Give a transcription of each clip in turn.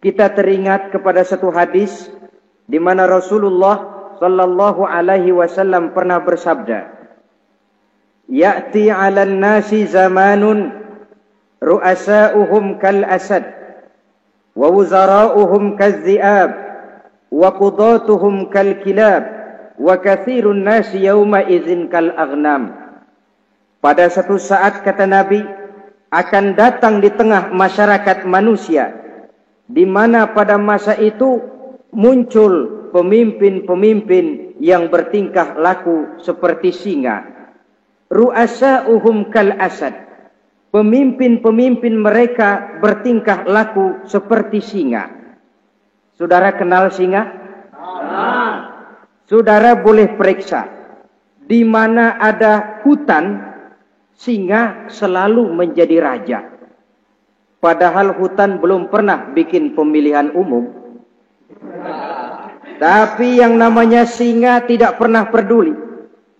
kita teringat kepada satu hadis di mana Rasulullah sallallahu alaihi wasallam pernah bersabda, "Ya'ti 'alan nasi zamanun ru'asa'uhum kal asad wa wuzara'uhum kal dhi'ab wa qudatuhum kal kilab wa kathirun nasi yawma idzin kal aghnam." Pada satu saat, kata Nabi, akan datang di tengah masyarakat manusia di mana pada masa itu muncul pemimpin-pemimpin yang bertingkah laku seperti singa. Ru'asa'uhum kal asad. Pemimpin-pemimpin mereka bertingkah laku seperti singa. Saudara kenal singa? Saudara boleh periksa. Di mana ada hutan, singa selalu menjadi raja. Padahal hutan belum pernah bikin pemilihan umum. Tapi yang namanya singa tidak pernah peduli.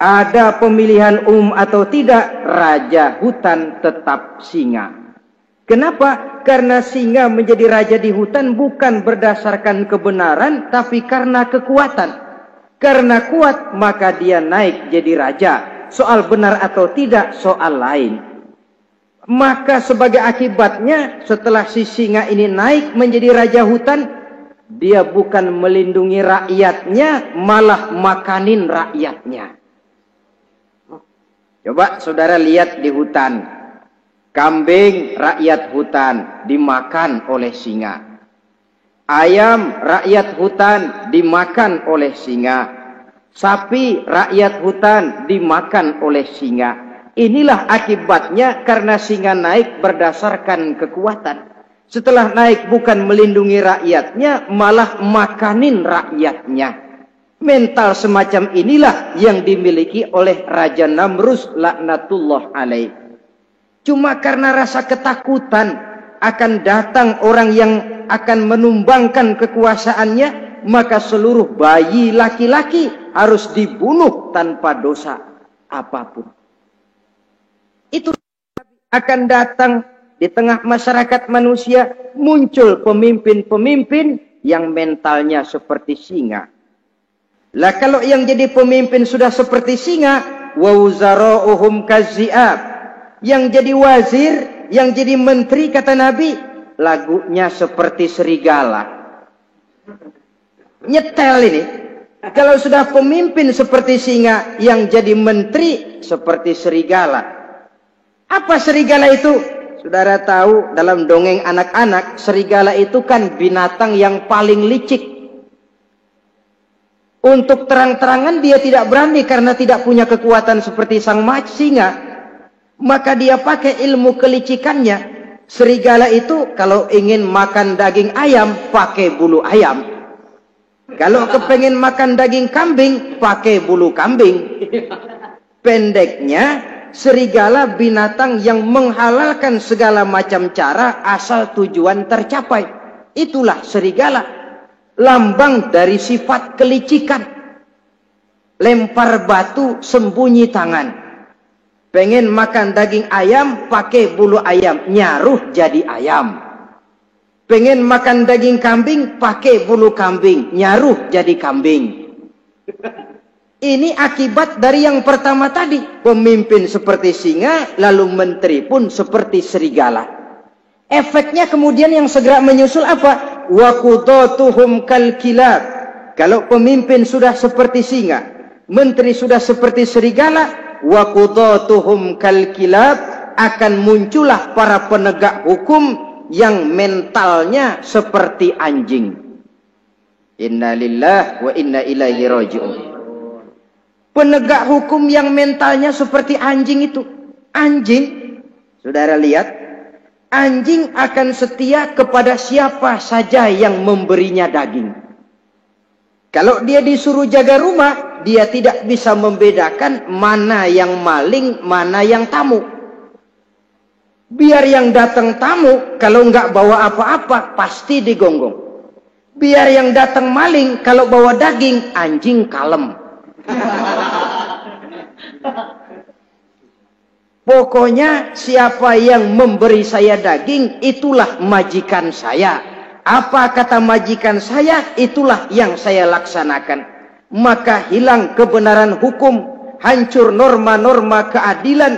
Ada pemilihan umum atau tidak, raja hutan tetap singa. Kenapa? Karena singa menjadi raja di hutan bukan berdasarkan kebenaran, tapi karena kekuatan. Karena kuat, maka dia naik jadi raja. Soal benar atau tidak, soal lain. Maka sebagai akibatnya, setelah si singa ini naik menjadi raja hutan, dia bukan melindungi rakyatnya, malah makanin rakyatnya. Coba saudara lihat di hutan. Kambing rakyat hutan dimakan oleh singa. Ayam rakyat hutan dimakan oleh singa. Sapi rakyat hutan dimakan oleh singa. Inilah akibatnya karena singa naik berdasarkan kekuatan. Setelah naik bukan melindungi rakyatnya, malah makanin rakyatnya. Mental semacam inilah yang dimiliki oleh Raja Namrus laknatullah alaih. Cuma karena rasa ketakutan akan datang orang yang akan menumbangkan kekuasaannya, maka seluruh bayi laki-laki harus dibunuh tanpa dosa apapun. Itu akan datang di tengah masyarakat manusia, muncul pemimpin-pemimpin yang mentalnya seperti singa. Lah kalau yang jadi pemimpin sudah seperti singa, wa wuzara'uhum kazzi'ab. Yang jadi wazir, yang jadi menteri, kata Nabi, lagunya seperti serigala. Nyetel ini. Kalau sudah pemimpin seperti singa, yang jadi menteri seperti serigala. Apa serigala itu? Saudara tahu dalam dongeng anak-anak, serigala itu kan binatang yang paling licik. Untuk terang-terangan dia tidak berani karena tidak punya kekuatan seperti sang singa. Maka dia pakai ilmu kelicikannya. Serigala itu kalau ingin makan daging ayam, pakai bulu ayam. Kalau kepengen makan daging kambing, pakai bulu kambing. Pendeknya, serigala binatang yang menghalalkan segala macam cara asal tujuan tercapai. Itulah serigala. Lambang dari sifat kelicikan. Lempar batu, sembunyi tangan. Pengen makan daging ayam, pakai bulu ayam, nyaruh jadi ayam. Pengen makan daging kambing, pakai bulu kambing, nyaruh jadi kambing. Ini akibat dari yang pertama tadi. Pemimpin seperti singa, lalu menteri pun seperti serigala. Efeknya kemudian yang segera menyusul apa? Wa qudatuhum kal kilab. Kalau pemimpin sudah seperti singa, menteri sudah seperti serigala, wa qudatuhum kal kilab, akan muncullah para penegak hukum yang mentalnya seperti anjing. Inna lillahi wa inna ilaihi raji'un. Penegak hukum yang mentalnya seperti anjing itu. Anjing, saudara lihat, anjing akan setia kepada siapa saja yang memberinya daging. Kalau dia disuruh jaga rumah, dia tidak bisa membedakan mana yang maling, mana yang tamu. Biar yang datang tamu, kalau nggak bawa apa-apa, pasti digonggong. Biar yang datang maling, kalau bawa daging, anjing kalem. Pokoknya siapa yang memberi saya daging, itulah majikan saya. Apa kata majikan saya, itulah yang saya laksanakan. Maka hilang kebenaran hukum, hancur norma-norma keadilan.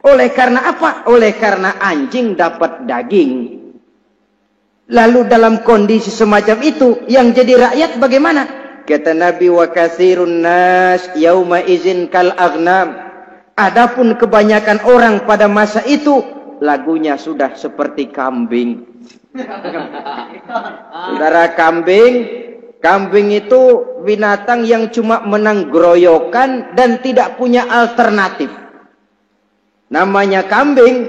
Oleh karena apa? Oleh karena anjing dapat daging. Lalu dalam kondisi semacam itu, yang jadi rakyat bagaimana? Kata Nabi, wa katsirun nas yauma izin kal aghnam. Adapun kebanyakan orang pada masa itu, lagunya sudah seperti kambing. Saudara, kambing itu binatang yang cuma menang groyokan dan tidak punya alternatif. Namanya kambing,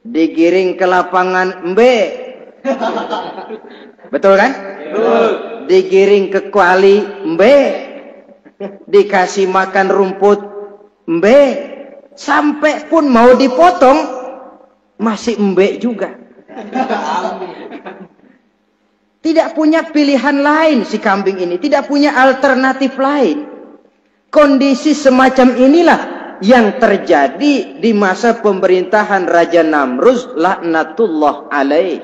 digiring ke lapangan embe. Betul kan? Betul. Digiring ke kuali embe. Dikasih makan rumput embe. Sampai pun mau dipotong masih embe juga. Tidak punya pilihan lain si kambing ini, tidak punya alternatif lain. Kondisi semacam inilah yang terjadi di masa pemerintahan Raja Namruz laknatullah alaih.